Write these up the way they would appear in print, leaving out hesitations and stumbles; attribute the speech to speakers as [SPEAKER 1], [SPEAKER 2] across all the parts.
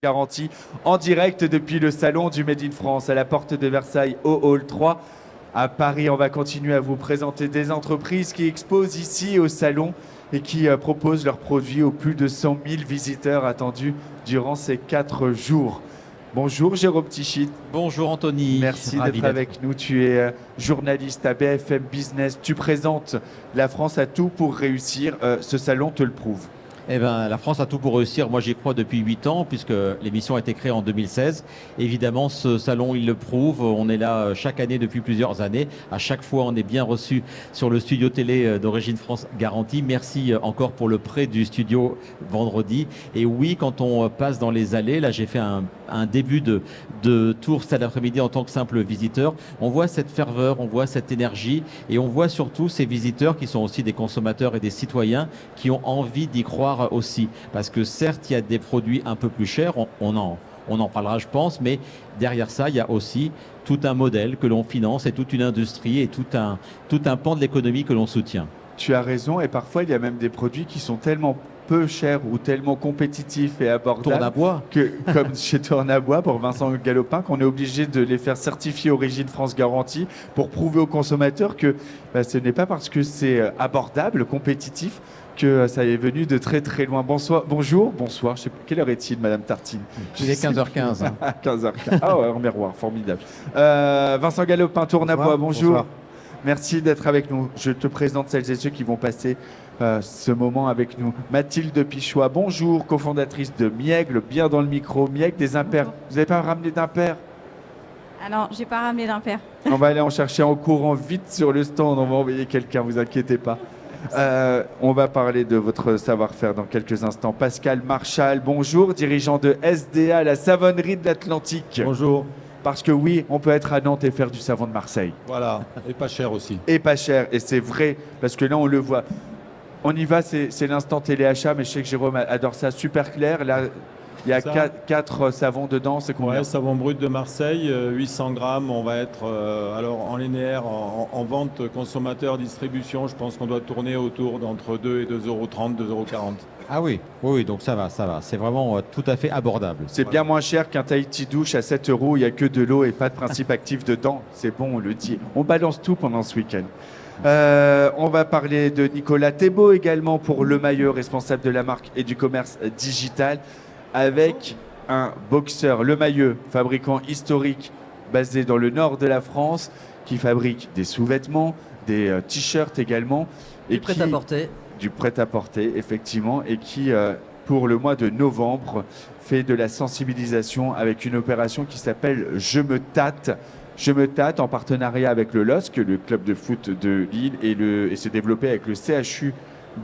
[SPEAKER 1] Garantie en direct depuis le salon du Made in France à la porte de Versailles au Hall 3 à Paris. On va continuer à vous présenter des entreprises qui exposent ici au salon et qui proposent leurs produits aux plus de 100 000 visiteurs attendus durant ces 4 jours. Bonjour Jérôme Tichit.
[SPEAKER 2] Bonjour Anthony.
[SPEAKER 1] Merci d'être avec nous. Tu es journaliste à BFM Business. Tu présentes La France a tout pour réussir. Ce salon te le prouve.
[SPEAKER 2] Eh ben, la France a tout pour réussir. Moi, j'y crois depuis 8 ans, puisque l'émission a été créée en 2016. Évidemment, ce salon, il le prouve. On est là chaque année depuis plusieurs années. À chaque fois, on est bien reçu sur le studio télé d'Origine France Garantie. Merci encore pour le prêt du studio vendredi. Et oui, quand on passe dans les allées, là, j'ai fait un début de tour cet après-midi en tant que simple visiteur. On voit cette ferveur, on voit cette énergie, et on voit surtout ces visiteurs qui sont aussi des consommateurs et des citoyens qui ont envie d'y croire aussi, parce que certes il y a des produits un peu plus chers, on en parlera je pense, mais derrière ça il y a aussi tout un modèle que l'on finance et toute une industrie et tout un pan de l'économie que l'on soutient.
[SPEAKER 1] Tu as raison, et parfois il y a même des produits qui sont tellement peu chers ou tellement compétitifs et abordables
[SPEAKER 2] Tournabois.
[SPEAKER 1] que, comme chez Tournabois pour Vincent Galopin, qu'on est obligé de les faire certifier Origine France Garantie pour prouver aux consommateurs que ce n'est pas parce que c'est abordable, compétitif, que ça est venu de très très loin. Bonsoir, bonjour, bonsoir. Je sais pas, quelle heure est-il, Madame Tartine?
[SPEAKER 2] Il est 15h15.
[SPEAKER 1] 15h15. Ah ouais, en miroir, formidable. Vincent Galopin, Tournabois, bonjour. Bonsoir. Merci d'être avec nous. Je te présente celles et ceux qui vont passer ce moment avec nous. Mathilde Pichois, bonjour, cofondatrice de Miègle, bien dans le micro. Miègle des impairs. Vous n'avez pas ramené d'impairs?
[SPEAKER 3] Ah non, j'ai pas ramené d'impairs.
[SPEAKER 1] On va aller en chercher en courant vite sur le stand. On va envoyer quelqu'un, vous inquiétez pas. On va parler de votre savoir-faire dans quelques instants. Pascal Marchal, bonjour, dirigeant de SDA, la savonnerie de l'Atlantique.
[SPEAKER 4] Bonjour.
[SPEAKER 1] Parce que oui, on peut être à Nantes et faire du savon de Marseille.
[SPEAKER 4] Voilà, et pas cher aussi.
[SPEAKER 1] Et pas cher, et c'est vrai, parce que là on le voit. On y va, c'est l'instant téléachat, mais je sais que Jérôme adore ça, super clair. Là, il y a 4 savons dedans, c'est combien?
[SPEAKER 4] Ouais, savon brut de Marseille, 800 grammes. On va être alors en linéaire, en vente consommateur, distribution. Je pense qu'on doit tourner autour d'entre 2 et 2,30 €, 2,40 €.
[SPEAKER 2] Ah oui, oui, donc ça va. C'est vraiment tout à fait abordable.
[SPEAKER 1] C'est bien moins cher qu'un Tahiti douche à 7 €. Il n'y a que de l'eau et pas de principe actif dedans. C'est bon, on le dit. On balance tout pendant ce week-end. On va parler de Nicolas Thébault également pour Le Maillot, responsable de la marque et du commerce digital, avec un boxeur, Le Maillot, fabricant historique basé dans le nord de la France, qui fabrique des sous-vêtements, des t-shirts également.
[SPEAKER 5] Du prêt-à-porter.
[SPEAKER 1] Du prêt-à-porter, effectivement, et qui, pour le mois de novembre, fait de la sensibilisation avec une opération qui s'appelle Je me tâte. Je me tâte en partenariat avec le LOSC, le club de foot de Lille, et s'est développé avec le CHU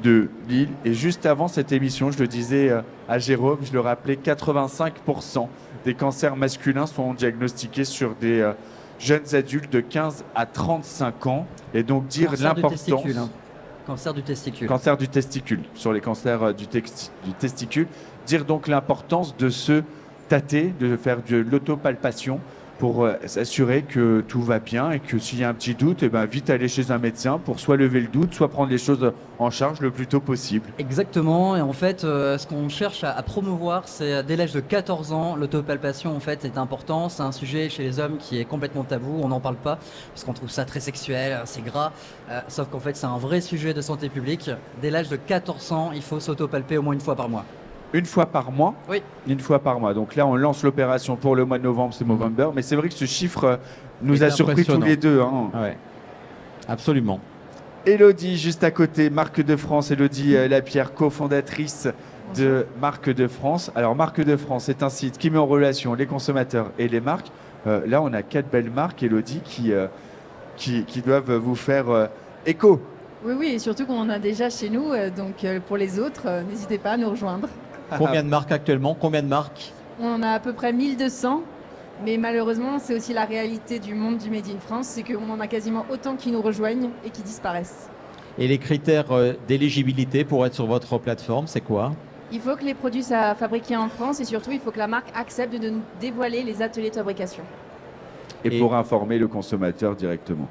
[SPEAKER 1] de Lille. Et juste avant cette émission, je le disais à Jérôme, je le rappelais, 85% des cancers masculins sont diagnostiqués sur des jeunes adultes de 15 à 35 ans. Et donc dire l'importance...
[SPEAKER 5] Cancer du testicule.
[SPEAKER 1] Cancer du testicule, sur les cancers du testicule. Dire donc l'importance de se tâter, de faire de l'autopalpation pour s'assurer que tout va bien et que s'il y a un petit doute, vite aller chez un médecin pour soit lever le doute, soit prendre les choses en charge le plus tôt possible.
[SPEAKER 5] Exactement, et en fait, ce qu'on cherche à promouvoir, c'est dès l'âge de 14 ans, l'autopalpation en fait est important. C'est un sujet chez les hommes qui est complètement tabou, on n'en parle pas, parce qu'on trouve ça très sexuel, c'est gras, sauf qu'en fait c'est un vrai sujet de santé publique. Dès l'âge de 14 ans, il faut s'autopalper au moins une fois par mois.
[SPEAKER 1] Une fois par mois?
[SPEAKER 5] Oui.
[SPEAKER 1] Une fois par mois. Donc là, on lance l'opération pour le mois de novembre, c'est Movember. Mais c'est vrai que ce chiffre nous a surpris tous les deux. Hein.
[SPEAKER 2] Ouais. Absolument.
[SPEAKER 1] Élodie, juste à côté, Marque de France. Élodie Lapierre, cofondatrice de Marque de France. Alors, Marque de France, c'est un site qui met en relation les consommateurs et les marques. Là, on a 4 belles marques, Élodie, qui doivent vous faire écho.
[SPEAKER 3] Oui, et surtout qu'on en a déjà chez nous. Donc, pour les autres, n'hésitez pas à nous rejoindre.
[SPEAKER 2] Combien de marques actuellement? Combien de marques?
[SPEAKER 3] On en a à peu près 1200. Mais malheureusement, c'est aussi la réalité du monde du Made in France. C'est qu'on en a quasiment autant qui nous rejoignent et qui disparaissent.
[SPEAKER 2] Et les critères d'éligibilité pour être sur votre plateforme, c'est quoi?
[SPEAKER 3] Il faut que les produits soient fabriqués en France et surtout, il faut que la marque accepte de nous dévoiler les ateliers de fabrication.
[SPEAKER 1] Et pour informer le consommateur directement.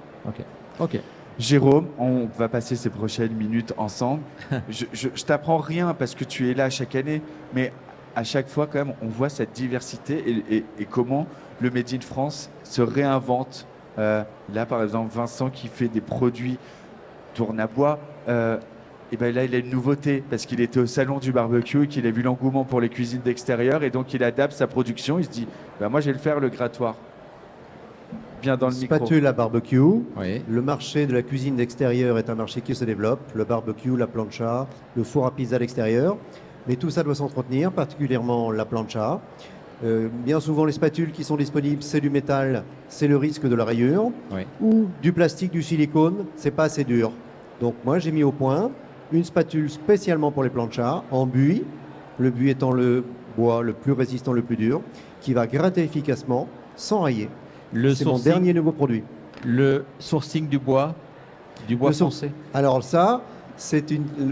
[SPEAKER 2] Ok.
[SPEAKER 1] Jérôme, on va passer ces prochaines minutes ensemble. Je t'apprends rien parce que tu es là chaque année, mais à chaque fois, quand même, on voit cette diversité et comment le Made in France se réinvente. Là, par exemple, Vincent qui fait des produits tourne à bois. Et ben là, il a une nouveauté parce qu'il était au salon du barbecue et qu'il a vu l'engouement pour les cuisines d'extérieur et donc il adapte sa production. Il se dit, ben moi, je vais le faire le grattoir. Bien dans le micro.
[SPEAKER 6] Spatule à barbecue.
[SPEAKER 2] Oui.
[SPEAKER 6] Le marché de la cuisine d'extérieur est un marché qui se développe. Le barbecue, la plancha, le four à pizza à l'extérieur. Mais tout ça doit s'entretenir, particulièrement la plancha. Bien souvent, les spatules qui sont disponibles, c'est du métal, c'est le risque de la rayure.
[SPEAKER 2] Oui.
[SPEAKER 6] Ou du plastique, du silicone, c'est pas assez dur. Donc moi, j'ai mis au point une spatule spécialement pour les planchas, en buis. Le buis étant le bois le plus résistant, le plus dur, qui va gratter efficacement, sans rayer. C'est mon dernier nouveau produit.
[SPEAKER 2] Le sourcing du bois
[SPEAKER 6] Le
[SPEAKER 2] français.
[SPEAKER 6] Alors ça,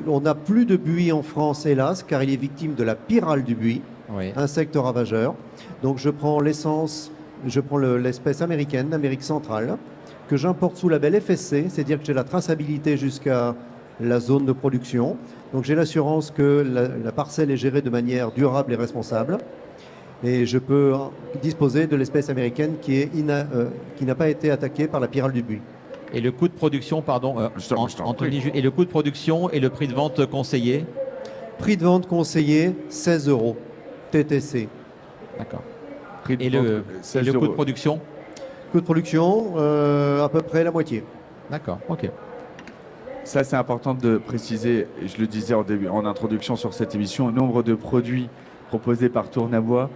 [SPEAKER 6] on n'a plus de buis en France, hélas, car il est victime de la pyrale du buis,
[SPEAKER 2] Oui.
[SPEAKER 6] insecte ravageur. Donc je prends l'essence, je prends l'espèce américaine, d'Amérique centrale, que j'importe sous label FSC, c'est-à-dire que j'ai la traçabilité jusqu'à la zone de production. Donc j'ai l'assurance que la parcelle est gérée de manière durable et responsable. Et je peux disposer de l'espèce américaine qui n'a pas été attaquée par la pyrale du buis.
[SPEAKER 2] Et le coût de production, pardon,
[SPEAKER 1] Je t'en
[SPEAKER 2] Anthony,
[SPEAKER 1] prie.
[SPEAKER 2] et le coût de production et le prix de vente conseillé.
[SPEAKER 6] Prix de vente conseillé, 16 € TTC.
[SPEAKER 2] D'accord.
[SPEAKER 1] Prix de
[SPEAKER 2] Et
[SPEAKER 1] vente,
[SPEAKER 2] le
[SPEAKER 1] 16
[SPEAKER 2] coût de
[SPEAKER 1] euros.
[SPEAKER 2] production.
[SPEAKER 6] Coût de production, à peu près la moitié.
[SPEAKER 2] D'accord. Ok.
[SPEAKER 1] Ça, c'est important de préciser, et je le disais en introduction sur cette émission, le nombre de produits proposés par Tournabois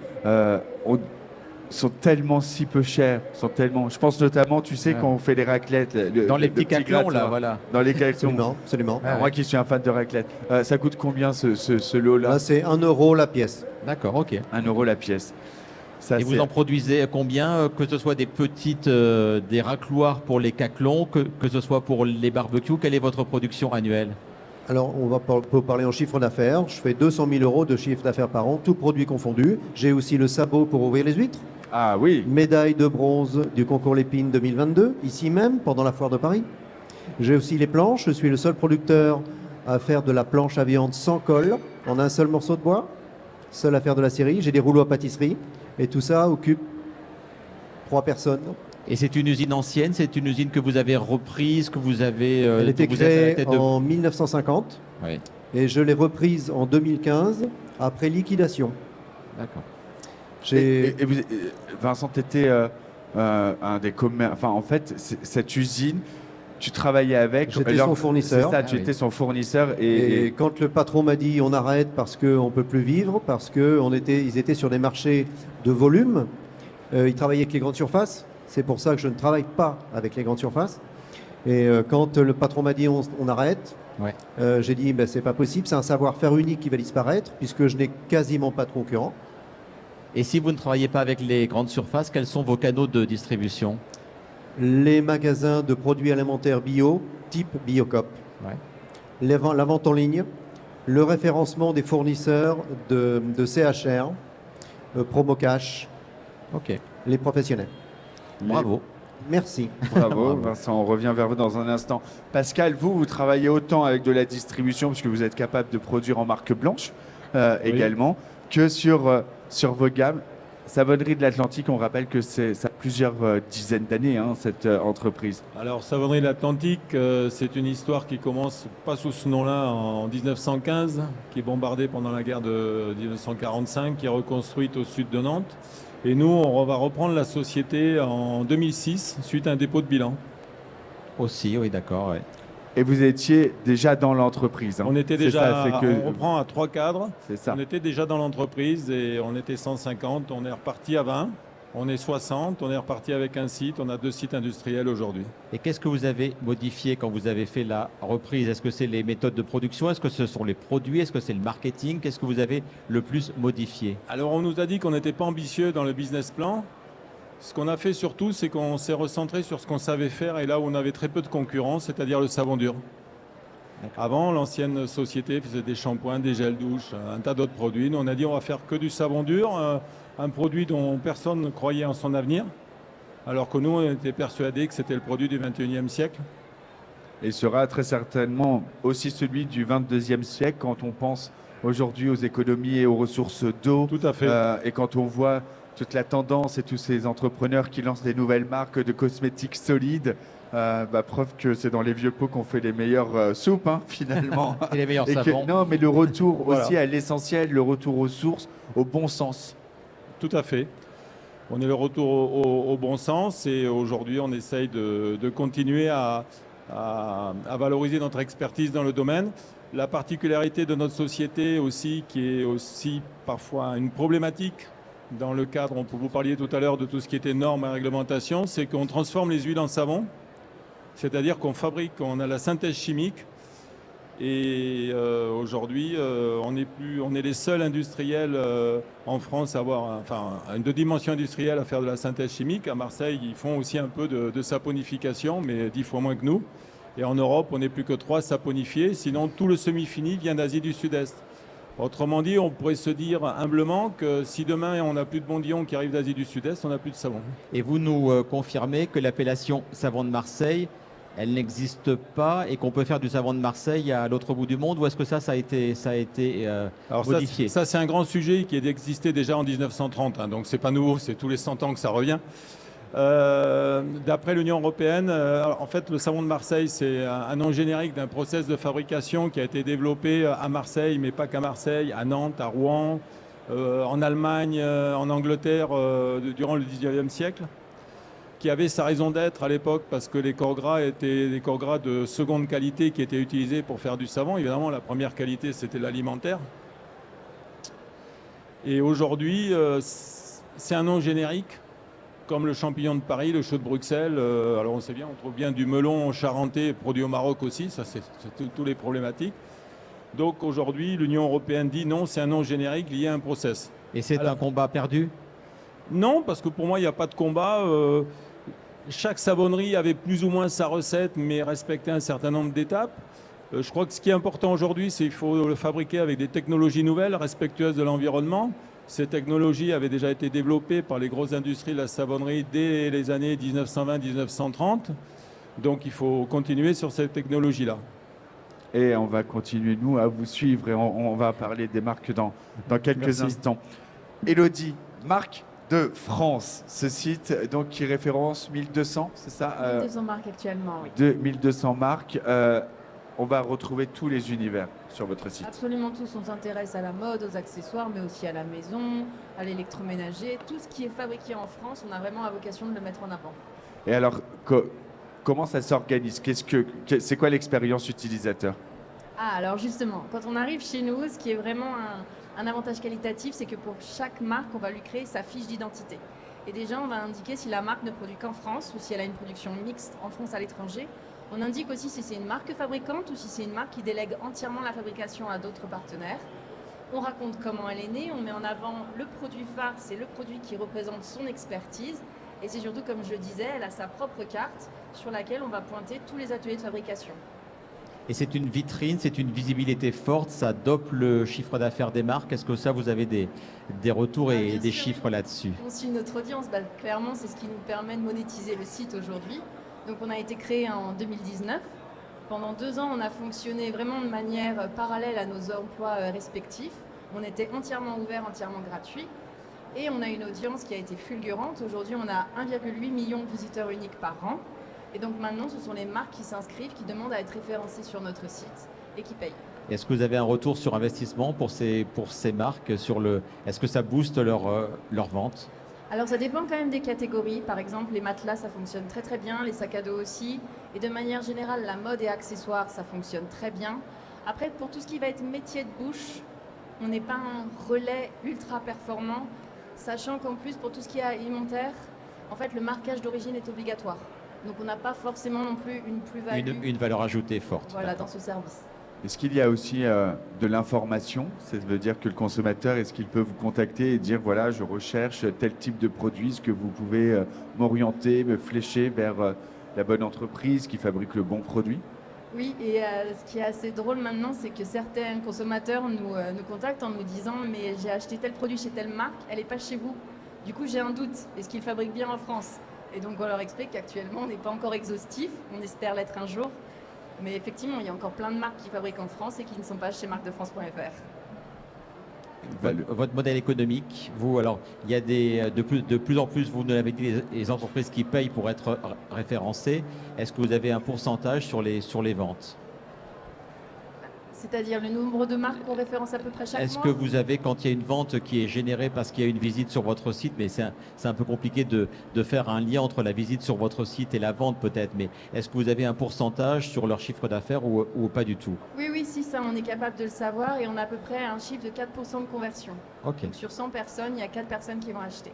[SPEAKER 1] sont tellement si peu chers, je pense notamment, tu sais,
[SPEAKER 2] Ouais.
[SPEAKER 1] quand on fait les raclettes,
[SPEAKER 2] Dans les
[SPEAKER 1] le
[SPEAKER 2] petits
[SPEAKER 1] petit
[SPEAKER 2] caclons, là,
[SPEAKER 1] grattoir,
[SPEAKER 2] voilà.
[SPEAKER 1] dans les caclons.
[SPEAKER 6] Absolument, absolument.
[SPEAKER 2] Ah,
[SPEAKER 1] Moi qui suis un fan de raclette, ça coûte combien ce lot-là?
[SPEAKER 6] Là, c'est 1 € la pièce.
[SPEAKER 2] D'accord. Ok.
[SPEAKER 1] 1 euro la pièce. Ça,
[SPEAKER 2] Et vous en produisez combien, que ce soit des petites, des racloirs pour les caclons, que ce soit pour les barbecues. Quelle est votre production annuelle?
[SPEAKER 6] Alors, on va peut parler en chiffre d'affaires. Je fais 200 000 € de chiffre d'affaires par an, tout produit confondu. J'ai aussi le sabot pour ouvrir les huîtres.
[SPEAKER 1] Ah oui,
[SPEAKER 6] Médaille de bronze du concours Lépine 2022, ici même, pendant la foire de Paris. J'ai aussi les planches. Je suis le seul producteur à faire de la planche à viande sans colle, en un seul morceau de bois. Seul à faire de la série. J'ai des rouleaux à pâtisserie. Et tout ça occupe 3 personnes.
[SPEAKER 2] Et c'est une usine ancienne, c'est une usine que vous avez reprise, que vous avez.
[SPEAKER 6] Elle était
[SPEAKER 2] dont vous êtes à la
[SPEAKER 6] créée
[SPEAKER 2] tête de-
[SPEAKER 6] en 1950
[SPEAKER 2] Oui.
[SPEAKER 6] et je l'ai reprise en 2015 après liquidation.
[SPEAKER 2] D'accord.
[SPEAKER 1] Vincent, tu étais un des commerces. Enfin, en fait, cette usine, tu travaillais avec.
[SPEAKER 6] J'étais son fournisseur.
[SPEAKER 1] C'est ça,
[SPEAKER 2] Ah
[SPEAKER 1] tu
[SPEAKER 2] oui.
[SPEAKER 1] étais son fournisseur.
[SPEAKER 6] Et quand le patron m'a dit on arrête parce qu'on ne peut plus vivre, parce qu'ils étaient sur des marchés de volume, ils travaillaient avec les grandes surfaces. C'est pour ça que je ne travaille pas avec les grandes surfaces. Et quand le patron m'a dit on arrête,
[SPEAKER 2] Ouais.
[SPEAKER 6] j'ai dit ben, c'est pas possible, c'est un savoir-faire unique qui va disparaître puisque je n'ai quasiment pas de concurrents.
[SPEAKER 2] Et si vous ne travaillez pas avec les grandes surfaces, quels sont vos canaux de distribution?
[SPEAKER 6] Les magasins de produits alimentaires bio, type Biocop.
[SPEAKER 2] Ouais.
[SPEAKER 6] La vente en ligne, le référencement des fournisseurs de CHR, Promocash,
[SPEAKER 2] Ok.
[SPEAKER 6] les professionnels.
[SPEAKER 2] Bravo.
[SPEAKER 6] Merci.
[SPEAKER 1] Bravo, Vincent. On revient vers vous dans un instant. Pascal, vous travaillez autant avec de la distribution, puisque vous êtes capable de produire en marque blanche également, que sur vos gammes. Savonnerie de l'Atlantique, on rappelle que ça a plusieurs dizaines d'années, cette entreprise.
[SPEAKER 4] Alors, Savonnerie de l'Atlantique, c'est une histoire qui commence pas sous ce nom-là en 1915, qui est bombardée pendant la guerre de 1945, qui est reconstruite au sud de Nantes. Et nous, on va reprendre la société en 2006, suite à un dépôt de bilan.
[SPEAKER 2] Aussi, oui, d'accord. Ouais.
[SPEAKER 1] Et vous étiez déjà dans l'entreprise.
[SPEAKER 4] On était
[SPEAKER 1] C'est
[SPEAKER 4] déjà,
[SPEAKER 1] ça, c'est que-
[SPEAKER 4] on reprend à 3 cadres.
[SPEAKER 1] C'est ça.
[SPEAKER 4] On était déjà dans l'entreprise et on était 150, on est reparti à 20, on est 60, on est reparti avec un site, on a 2 sites industriels aujourd'hui.
[SPEAKER 2] Et qu'est-ce que vous avez modifié quand vous avez fait la reprise? Est-ce que c'est les méthodes de production? Est-ce que ce sont les produits? Est-ce que c'est le marketing? Qu'est-ce que vous avez le plus modifié?
[SPEAKER 4] Alors on nous a dit qu'on n'était pas ambitieux dans le business plan. Ce qu'on a fait surtout, c'est qu'on s'est recentré sur ce qu'on savait faire et là où on avait très peu de concurrence, c'est-à-dire le savon dur. Avant, l'ancienne société faisait des shampoings, des gels douche, un tas d'autres produits. Nous, on a dit on va faire que du savon dur, un produit dont personne ne croyait en son avenir, alors que nous, on était persuadés que c'était le produit du 21e siècle.
[SPEAKER 1] Et sera très certainement aussi celui du 22e siècle quand on pense aujourd'hui aux économies et aux ressources d'eau.
[SPEAKER 4] Tout à fait.
[SPEAKER 1] Et quand on voit toute la tendance et tous ces entrepreneurs qui lancent des nouvelles marques de cosmétiques solides, preuve que c'est dans les vieux pots qu'on fait les meilleures soupes, hein, finalement.
[SPEAKER 2] Et les meilleurs
[SPEAKER 1] Et que-
[SPEAKER 2] savons.
[SPEAKER 1] non, mais le retour
[SPEAKER 4] Voilà.
[SPEAKER 1] aussi à l'essentiel, le retour aux sources, au bon sens.
[SPEAKER 4] Tout à fait. On est le retour au bon sens et aujourd'hui on essaye de continuer à valoriser notre expertise dans le domaine. La particularité de notre société aussi, qui est aussi parfois une problématique dans le cadre, vous parliez tout à l'heure de tout ce qui était normes et réglementation, c'est qu'on transforme les huiles en savon, c'est-à-dire qu'on fabrique, on a la synthèse chimique. Et aujourd'hui, on est les seuls industriels en France à avoir, de dimension industrielle à faire de la synthèse chimique. À Marseille, ils font aussi un peu de saponification, mais 10 fois moins que nous. Et en Europe, on n'est plus que 3 saponifiés. Sinon, tout le semi-fini vient d'Asie du Sud-Est. Autrement dit, on pourrait se dire humblement que si demain on n'a plus de Bondillon qui arrive d'Asie du Sud-Est, on n'a plus de savon.
[SPEAKER 2] Et vous nous confirmez que l'appellation savon de Marseille, elle n'existe pas et qu'on peut faire du savon de Marseille à l'autre bout du monde, ou est-ce que ça a été
[SPEAKER 4] Alors
[SPEAKER 2] modifié?
[SPEAKER 4] ça c'est un grand sujet qui existait déjà en 1930, hein, donc c'est pas nouveau, c'est tous les 100 ans que ça revient. D'après l'Union européenne, en fait le savon de Marseille c'est un nom générique d'un process de fabrication qui a été développé à Marseille, mais pas qu'à Marseille, à Nantes, à Rouen, en Allemagne, en Angleterre durant le 19e siècle, qui avait sa raison d'être à l'époque parce que les corps gras étaient des corps gras de seconde qualité qui étaient utilisés pour faire du savon. Évidemment, la première qualité, c'était l'alimentaire. Et aujourd'hui, c'est un nom générique, comme le champignon de Paris, le chou de Bruxelles. Alors on sait bien, on trouve bien du melon charentais produit au Maroc aussi, ça c'est tous les problématiques. Donc aujourd'hui, l'Union européenne dit non, c'est un nom générique lié à un process.
[SPEAKER 2] Et c'est
[SPEAKER 4] Alors-
[SPEAKER 2] un combat perdu?
[SPEAKER 4] Non, parce que pour moi, il n'y a pas de combat. Chaque savonnerie avait plus ou moins sa recette, mais respectait un certain nombre d'étapes. Je crois que ce qui est important aujourd'hui, c'est qu'il faut le fabriquer avec des technologies nouvelles, respectueuses de l'environnement. Ces technologies avaient déjà été développées par les grosses industries de la savonnerie dès les années 1920-1930. Donc il faut continuer sur cette technologie-là.
[SPEAKER 1] Et on va continuer, nous, à vous suivre et on va parler des marques dans quelques
[SPEAKER 4] Merci.
[SPEAKER 1] instants. Élodie, marque de France, ce site donc, qui référence 1200, c'est ça
[SPEAKER 3] 200 marques actuellement, oui.
[SPEAKER 1] 1200 marques. On va retrouver tous les univers sur votre site.
[SPEAKER 3] Absolument tous. On s'intéresse à la mode, aux accessoires, mais aussi à la maison, à l'électroménager. Tout ce qui est fabriqué en France, on a vraiment la vocation de le mettre en avant.
[SPEAKER 1] Et alors, comment ça s'organise? C'est quoi l'expérience utilisateur?
[SPEAKER 3] Ah, alors justement, quand on arrive chez nous, ce qui est vraiment un avantage qualitatif, c'est que pour chaque marque, on va lui créer sa fiche d'identité. Et déjà, on va indiquer si la marque ne produit qu'en France ou si elle a une production mixte en France à l'étranger. On indique aussi si c'est une marque fabricante ou si c'est une marque qui délègue entièrement la fabrication à d'autres partenaires. On raconte comment elle est née, on met en avant le produit phare, c'est le produit qui représente son expertise. Et c'est surtout, comme je le disais, elle a sa propre carte sur laquelle on va pointer tous les ateliers de fabrication.
[SPEAKER 2] Et c'est une vitrine, c'est une visibilité forte, ça dope le chiffre d'affaires des marques. Est-ce que ça, vous avez des retours et
[SPEAKER 3] bien
[SPEAKER 2] des
[SPEAKER 3] sûr.
[SPEAKER 2] chiffres là-dessus?
[SPEAKER 3] On suit notre audience, clairement c'est ce qui nous permet de monétiser le site aujourd'hui. Donc on a été créé en 2019. Pendant 2 ans, on a fonctionné vraiment de manière parallèle à nos emplois respectifs. On était entièrement ouvert, entièrement gratuit. Et on a une audience qui a été fulgurante. Aujourd'hui, on a 1,8 million de visiteurs uniques par an. Et donc maintenant, ce sont les marques qui s'inscrivent, qui demandent à être référencées sur notre site et qui payent.
[SPEAKER 2] Est-ce que vous avez un retour sur investissement pour ces marques Est-ce que ça booste leur vente?
[SPEAKER 3] Alors ça dépend quand même des catégories. Par exemple, les matelas, ça fonctionne très très bien, les sacs à dos aussi. Et de manière générale, la mode et accessoires, ça fonctionne très bien. Après, pour tout ce qui va être métier de bouche, on n'est pas un relais ultra performant, sachant qu'en plus, pour tout ce qui est alimentaire, en fait, le marquage d'origine est obligatoire. Donc on n'a pas forcément non plus une plus-value
[SPEAKER 2] Une valeur ajoutée forte.
[SPEAKER 3] voilà,
[SPEAKER 2] D'accord.
[SPEAKER 3] dans ce service.
[SPEAKER 1] Est-ce qu'il y a aussi de l'information? Ça veut dire que le consommateur, est-ce qu'il peut vous contacter et dire, voilà, je recherche tel type de produit, est-ce que vous pouvez m'orienter, me flécher vers la bonne entreprise qui fabrique le bon produit?
[SPEAKER 3] Oui, et ce qui est assez drôle maintenant, c'est que certains consommateurs nous contactent en nous disant « mais j'ai acheté tel produit chez telle marque, elle n'est pas chez vous. Du coup, j'ai un doute, est-ce qu'ils fabriquent bien en France ?» Et donc, on leur explique qu'actuellement, on n'est pas encore exhaustif, on espère l'être un jour. Mais effectivement, il y a encore plein de marques qui fabriquent en France et qui ne sont pas chez marquedefrance.fr.
[SPEAKER 2] Votre modèle économique, vous, alors, il y a de plus en plus, vous nous l'avez dit, les entreprises qui payent pour être référencées. Est-ce que vous avez un pourcentage sur les ventes?
[SPEAKER 3] C'est-à-dire le nombre de marques qu'on référence à peu près chaque mois.
[SPEAKER 2] Est-ce que vous avez, quand il y a une vente qui est générée parce qu'il y a une visite sur votre site, mais c'est un peu compliqué de faire un lien entre la visite sur votre site et la vente peut-être, mais est-ce que vous avez un pourcentage sur leur chiffre d'affaires ou pas du tout?
[SPEAKER 3] Oui, si, ça, on est capable de le savoir et on a à peu près un chiffre de 4% de conversion.
[SPEAKER 2] Ok.
[SPEAKER 3] Donc sur 100 personnes, il y a 4 personnes qui vont acheter.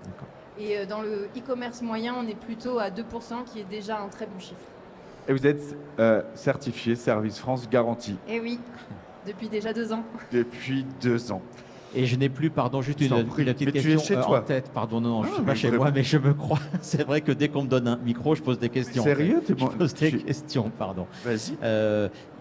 [SPEAKER 2] D'accord.
[SPEAKER 3] Et dans le e-commerce moyen, on est plutôt à 2%, qui est déjà un très bon chiffre.
[SPEAKER 1] Et vous êtes certifié Service France Garantie
[SPEAKER 3] Et oui, depuis déjà 2 ans.
[SPEAKER 1] depuis 2 ans.
[SPEAKER 2] Et je n'ai plus, pardon, juste
[SPEAKER 1] Je
[SPEAKER 2] une
[SPEAKER 1] t'en prie.
[SPEAKER 2] petite
[SPEAKER 1] Mais tu es
[SPEAKER 2] question
[SPEAKER 1] chez toi.
[SPEAKER 2] en tête. Pardon, non, je ne
[SPEAKER 1] Ah,
[SPEAKER 2] suis pas
[SPEAKER 1] mais
[SPEAKER 2] chez
[SPEAKER 1] vraiment.
[SPEAKER 2] moi, mais je me crois. C'est vrai que dès qu'on me donne un micro, je pose des questions.
[SPEAKER 1] Sérieux, t'es
[SPEAKER 2] Je
[SPEAKER 1] bon.
[SPEAKER 2] pose des questions, pardon.
[SPEAKER 1] Vas-y.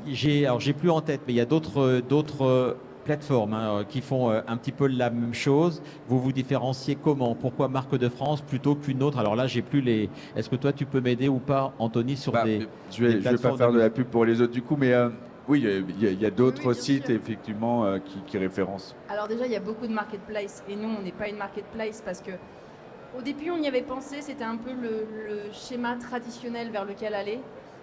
[SPEAKER 2] J'ai plus en tête, mais il y a d'autres plateformes qui font un petit peu la même chose. Vous vous différenciez comment? Pourquoi Marque de France plutôt qu'une autre? Alors là, j'ai plus les. Est-ce que toi, tu peux m'aider ou pas, Anthony, sur des
[SPEAKER 1] Je vais pas
[SPEAKER 2] plateformes
[SPEAKER 1] faire de la pub pour les autres du coup, mais oui, il y a d'autres
[SPEAKER 3] Oui, bien
[SPEAKER 1] sites
[SPEAKER 3] sûr.
[SPEAKER 1] effectivement qui référencent.
[SPEAKER 3] Alors déjà, il y a beaucoup de marketplace et nous, on n'est pas une marketplace parce que au début, on y avait pensé, c'était un peu le schéma traditionnel vers lequel aller.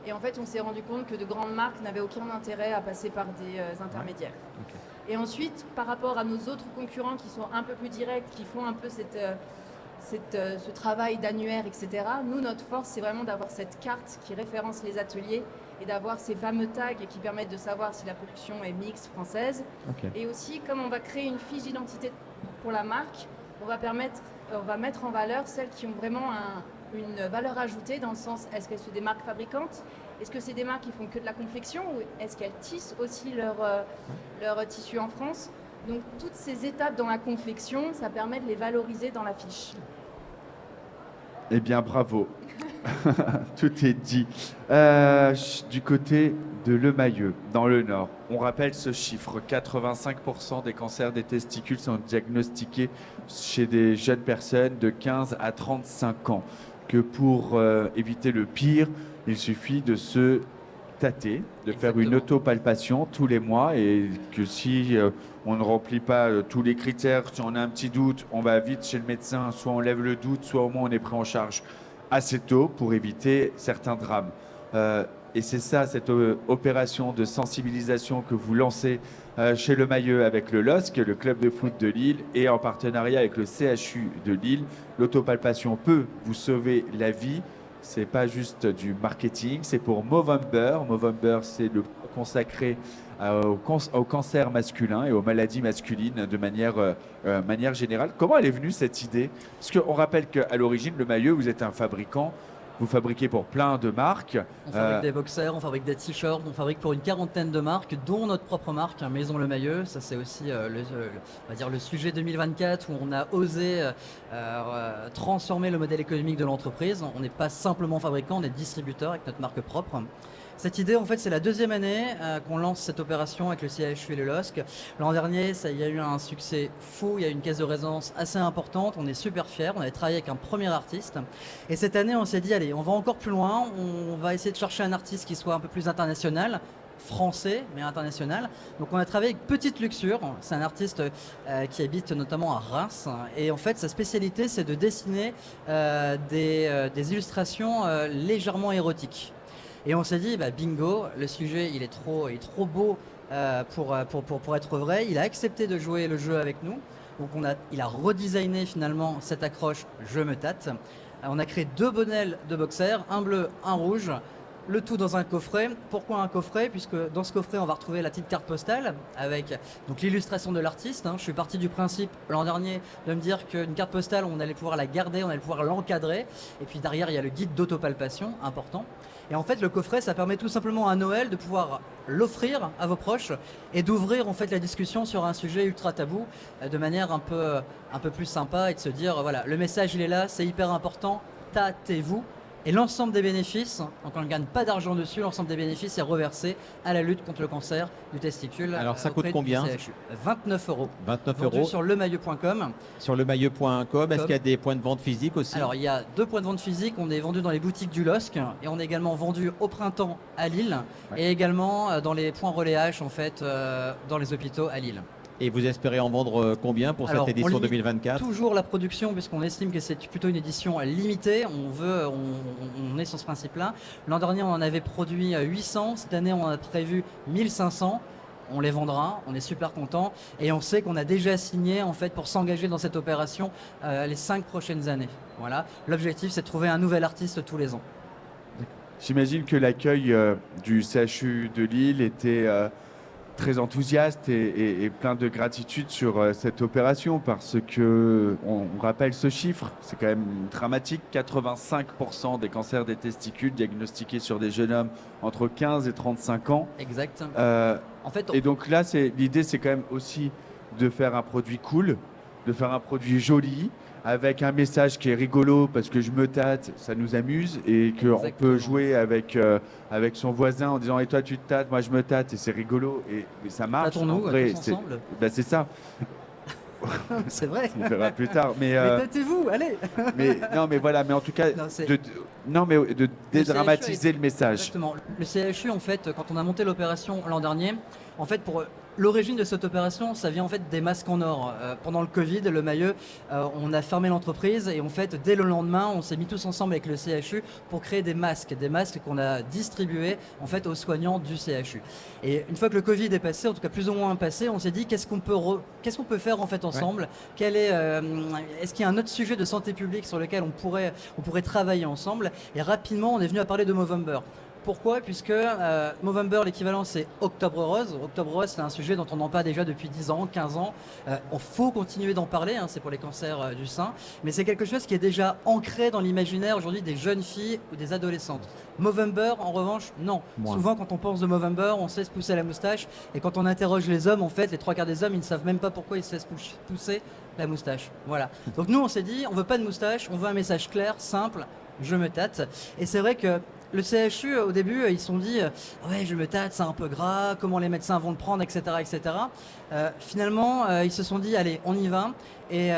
[SPEAKER 3] Et en fait, on s'est rendu compte que de grandes marques n'avaient aucun intérêt à passer par des intermédiaires.
[SPEAKER 2] Ok.
[SPEAKER 3] Et ensuite, par rapport à nos autres concurrents qui sont un peu plus directs, qui font un peu ce travail d'annuaire, etc., nous, notre force, c'est vraiment d'avoir cette carte qui référence les ateliers et d'avoir ces fameux tags qui permettent de savoir si la production est mixte, française.
[SPEAKER 2] Ok.
[SPEAKER 3] Et aussi, comme on va créer une fiche d'identité pour la marque, on va mettre en valeur celles qui ont vraiment une valeur ajoutée dans le sens, est-ce qu'elles sont des marques fabricantes? Est-ce que c'est des marques qui font que de la confection ou est-ce qu'elles tissent aussi leur tissu en France? Donc toutes ces étapes dans la confection, ça permet de les valoriser dans la fiche.
[SPEAKER 1] Eh bien, bravo. Tout est dit. Du côté de Le Mayeux, dans le Nord, on rappelle ce chiffre. 85% des cancers des testicules sont diagnostiqués chez des jeunes personnes de 15 à 35 ans. Que pour éviter le pire, il suffit de se tâter, de faire une autopalpation tous les mois et que si on ne remplit pas tous les critères, si on a un petit doute, on va vite chez le médecin, soit on lève le doute, soit au moins on est pris en charge assez tôt pour éviter certains drames. Et c'est ça, cette opération de sensibilisation que vous lancez chez Le Mayeux avec le LOSC, le club de foot de Lille, et en partenariat avec le CHU de Lille. L'autopalpation peut vous sauver la vie. C'est pas juste du marketing, c'est pour Movember. Movember, c'est le consacré au cancer masculin et aux maladies masculines de manière générale. Comment elle est venue cette idée? Parce qu'on rappelle qu'à l'origine, Le Mayeux, vous êtes un fabricant. Vous fabriquez pour plein de marques.
[SPEAKER 5] On fabrique des boxers, on fabrique des t-shirts, on fabrique pour une quarantaine de marques, dont notre propre marque, Maison Le Mayeux. Ça, c'est aussi on va dire le sujet 2024 où on a osé transformer le modèle économique de l'entreprise. On n'est pas simplement fabricant, on est distributeur avec notre marque propre. Cette idée, en fait, c'est la deuxième année qu'on lance cette opération avec le CHU et le LOSC. L'an dernier, il y a eu un succès fou, il y a eu une caisse de résonance assez importante, on est super fiers, on avait travaillé avec un premier artiste. Et cette année, on s'est dit, allez, on va encore plus loin, on va essayer de chercher un artiste qui soit un peu plus international, français, mais international. Donc on a travaillé avec Petite Luxure, c'est un artiste qui habite notamment à Reims. Et en fait, sa spécialité, c'est de dessiner des illustrations légèrement érotiques. Et on s'est dit, bah, bingo, le sujet il est trop beau pour être vrai. Il a accepté de jouer le jeu avec nous. Donc il a redesigné finalement cette accroche Je me tâte. On a créé 2 bonnets de boxers, un bleu, un rouge. Le tout dans un coffret. Pourquoi un coffret? Puisque dans ce coffret, on va retrouver la petite carte postale avec donc l'illustration de l'artiste. Je suis parti du principe l'an dernier de me dire qu'une carte postale, on allait pouvoir la garder, on allait pouvoir l'encadrer. Et puis derrière, il y a le guide d'autopalpation, important. Et en fait, le coffret, ça permet tout simplement à Noël de pouvoir l'offrir à vos proches et d'ouvrir en fait la discussion sur un sujet ultra tabou de manière un peu plus sympa et de se dire, voilà, le message, il est là, c'est hyper important, tâtez-vous. Et l'ensemble des bénéfices, donc on ne gagne pas d'argent dessus, l'ensemble des bénéfices est reversé à la lutte contre le cancer du testicule.
[SPEAKER 2] Alors ça coûte combien?
[SPEAKER 5] 29 €.
[SPEAKER 2] 29
[SPEAKER 5] Vendu
[SPEAKER 2] €.
[SPEAKER 5] sur lemailleux.com.
[SPEAKER 2] Sur lemailleux.com, est-ce qu'il y a des points de vente physiques aussi?
[SPEAKER 5] Alors il y a 2 points de vente physiques, on est vendu dans les boutiques du LOSC et on est également vendu au printemps à Lille et également dans les points relais H en fait dans les hôpitaux à Lille.
[SPEAKER 2] Et vous espérez en vendre combien pour
[SPEAKER 5] Alors,
[SPEAKER 2] cette
[SPEAKER 5] on
[SPEAKER 2] édition
[SPEAKER 5] limite
[SPEAKER 2] 2024?
[SPEAKER 5] Toujours la production, puisqu'on estime que c'est plutôt une édition limitée. On est sur ce principe-là. L'an dernier, on en avait produit 800. Cette année, on en a prévu 1500. On les vendra, on est super content et on sait qu'on a déjà signé en fait pour s'engager dans cette opération les 5 prochaines années. Voilà. L'objectif, c'est de trouver un nouvel artiste tous les ans.
[SPEAKER 1] J'imagine que l'accueil du CHU de Lille était très enthousiaste et plein de gratitude sur cette opération parce que on rappelle ce chiffre, c'est quand même dramatique. 85% des cancers des testicules diagnostiqués sur des jeunes hommes entre 15 et 35 ans.
[SPEAKER 5] Exact. En fait,
[SPEAKER 1] Et donc là, l'idée, c'est quand même aussi de faire un produit cool, de faire un produit joli, avec un message qui est rigolo parce que je me tâte, ça nous amuse et qu'on peut jouer avec son voisin en disant et toi tu te tâtes, moi je me tâte et c'est rigolo et ça marche.
[SPEAKER 5] tâtons-nous
[SPEAKER 1] En vrai,
[SPEAKER 5] tous ensemble.
[SPEAKER 1] c'est ça.
[SPEAKER 5] C'est vrai.
[SPEAKER 1] On le verra plus tard. Mais
[SPEAKER 5] Mais tâtez-vous, allez.
[SPEAKER 1] non, mais voilà, mais en tout cas,
[SPEAKER 5] Non, c'est-
[SPEAKER 1] de dédramatiser le message.
[SPEAKER 5] Exactement. Le CHU, en fait, quand on a monté l'opération l'an dernier, en fait, pour l'origine de cette opération, ça vient en fait des masques en or. Pendant le Covid, le Mailleux, on a fermé l'entreprise et en fait, dès le lendemain, on s'est mis tous ensemble avec le CHU pour créer des masques qu'on a distribués en fait aux soignants du CHU. Et une fois que le Covid est passé, en tout cas plus ou moins passé, on s'est dit qu'est-ce qu'on peut faire en fait ensemble. Est-ce qu'il y a un autre sujet de santé publique sur lequel on pourrait travailler ensemble? Et rapidement, on est venu à parler de Movember. Pourquoi? Puisque Movember, l'équivalent, c'est Octobre Rose. Octobre Rose, c'est un sujet dont on en parle déjà depuis 10 ans, 15 ans. Il faut continuer d'en parler, c'est pour les cancers du sein. Mais c'est quelque chose qui est déjà ancré dans l'imaginaire aujourd'hui des jeunes filles ou des adolescentes. Movember, en revanche, non. Souvent, quand on pense de Movember, on sait se pousser la moustache. Et quand on interroge les hommes, en fait, les 3 quarts des hommes, ils ne savent même pas pourquoi ils se laissent pousser la moustache. Voilà. Donc nous, on s'est dit, on veut pas de moustache, on veut un message clair, simple, je me tâte. Et c'est vrai que le CHU, au début, ils se sont dit ouais, je me tâte, c'est un peu gras, comment les médecins vont le prendre, etc. etc. Finalement, ils se sont dit allez, on y va. Et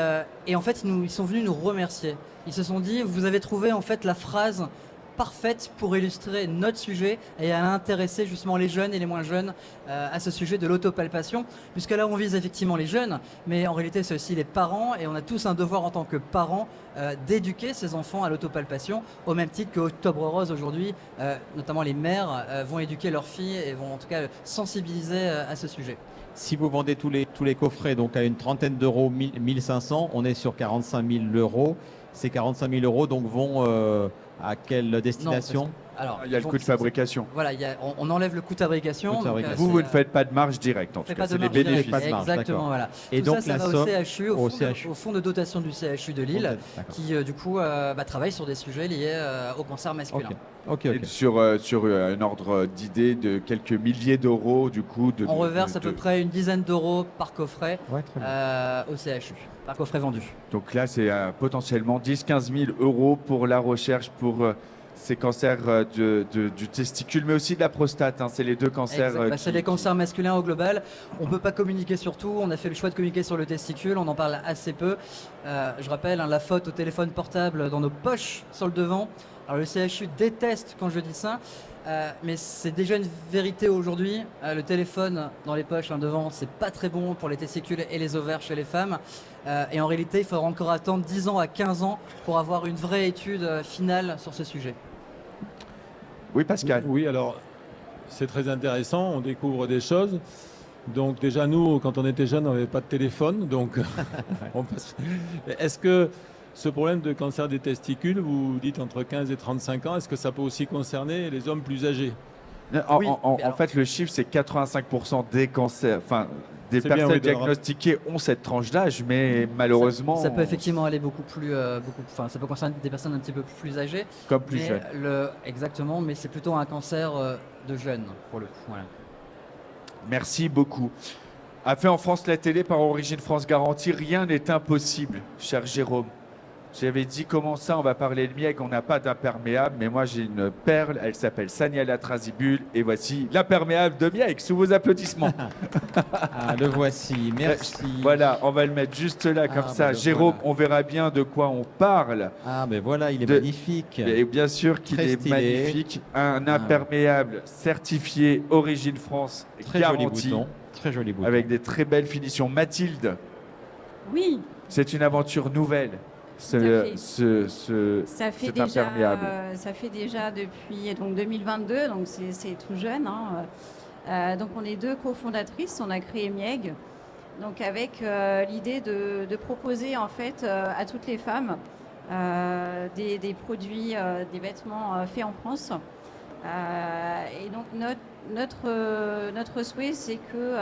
[SPEAKER 5] en fait, ils sont venus nous remercier. Ils se sont dit vous avez trouvé en fait la phrase parfaite pour illustrer notre sujet et à intéresser justement les jeunes et les moins jeunes à ce sujet de l'autopalpation, puisque là on vise effectivement les jeunes, mais en réalité c'est aussi les parents et on a tous un devoir en tant que parents d'éduquer ces enfants à l'autopalpation au même titre que Octobre Rose aujourd'hui, notamment les mères vont éduquer leurs filles et vont en tout cas sensibiliser à ce sujet.
[SPEAKER 2] Si vous vendez tous les coffrets donc à une trentaine d'euros, 1500, on est sur 45 000 euros. Ces 45 000 euros donc vont à quelle destination?
[SPEAKER 5] Non, alors,
[SPEAKER 1] il y a le coût de fabrication.
[SPEAKER 5] Voilà, on enlève le coût de fabrication.
[SPEAKER 1] Vous ne faites pas de marge directe, en tout cas, c'est les bénéfices.
[SPEAKER 2] Pas de marge,
[SPEAKER 5] exactement, voilà.
[SPEAKER 2] Et
[SPEAKER 5] tout
[SPEAKER 2] donc
[SPEAKER 5] ça
[SPEAKER 2] la
[SPEAKER 5] va
[SPEAKER 2] somme
[SPEAKER 5] au fonds de dotation du CHU de Lille, qui du coup travaille sur des sujets liés au cancer masculin.
[SPEAKER 1] Et sur un ordre d'idée de quelques milliers d'euros, du coup.
[SPEAKER 5] On reverse à peu près une dizaine d'euros par coffret au CHU, par coffret vendu.
[SPEAKER 1] Donc là, c'est potentiellement 10-15 000 euros pour la recherche pour ces cancers du testicule, mais aussi de la prostate. C'est les deux cancers.
[SPEAKER 5] C'est les cancers masculins au global. On ne peut pas communiquer sur tout. On a fait le choix de communiquer sur le testicule. On en parle assez peu. Je rappelle la faute au téléphone portable dans nos poches sur le devant. Alors le CHU déteste quand je dis ça, mais c'est déjà une vérité aujourd'hui. Le téléphone dans les poches devant, c'est pas très bon pour les testicules et les ovaires chez les femmes. Et en réalité, il faudra encore attendre 10 ans à 15 ans pour avoir une vraie étude finale sur ce sujet.
[SPEAKER 1] Oui, Pascal.
[SPEAKER 4] Oui, alors c'est très intéressant, on découvre des choses. Donc déjà nous, quand on était jeunes, on n'avait pas de téléphone. Donc est-ce que ce problème de cancer des testicules, vous dites entre 15 et 35 ans, est-ce que ça peut aussi concerner les hommes plus âgés?
[SPEAKER 1] En fait, le chiffre, c'est 85% des cancers, des personnes diagnostiquées ont cette tranche d'âge, mais malheureusement...
[SPEAKER 5] Ça peut effectivement aller beaucoup plus... ça peut concerner des personnes un petit peu plus âgées.
[SPEAKER 1] Comme plus jeunes.
[SPEAKER 5] Exactement, mais c'est plutôt un cancer de jeunes, pour le coup. Voilà.
[SPEAKER 1] Merci beaucoup. A fait en France la télé par Origine France Garantie, rien n'est impossible, cher Jérôme. J'avais dit comment ça on va parler de miel, on n'a pas d'imperméable, mais moi j'ai une perle, elle s'appelle Sania Latrazibule et voici l'imperméable de Mieg sous vos applaudissements.
[SPEAKER 2] Le voici, merci.
[SPEAKER 1] Voilà, on va le mettre juste là comme ça. Jérôme, on verra bien de quoi on parle.
[SPEAKER 2] Mais voilà, il est magnifique.
[SPEAKER 1] Et bien sûr qu'il est magnifique. Un imperméable certifié Origine France
[SPEAKER 2] très
[SPEAKER 1] garantie.
[SPEAKER 2] joli bouton. Très joli bouton.
[SPEAKER 1] avec des très belles finitions. Mathilde,
[SPEAKER 7] Oui,
[SPEAKER 1] c'est une aventure nouvelle,
[SPEAKER 7] Tout à fait.
[SPEAKER 1] cet imperméable.
[SPEAKER 7] ça fait déjà depuis donc 2022, donc c'est tout jeune, hein. Donc on est deux cofondatrices, on a créé Mieg, donc avec l'idée de proposer en fait à toutes les femmes des produits, des vêtements faits en France. Et donc notre souhait, c'est que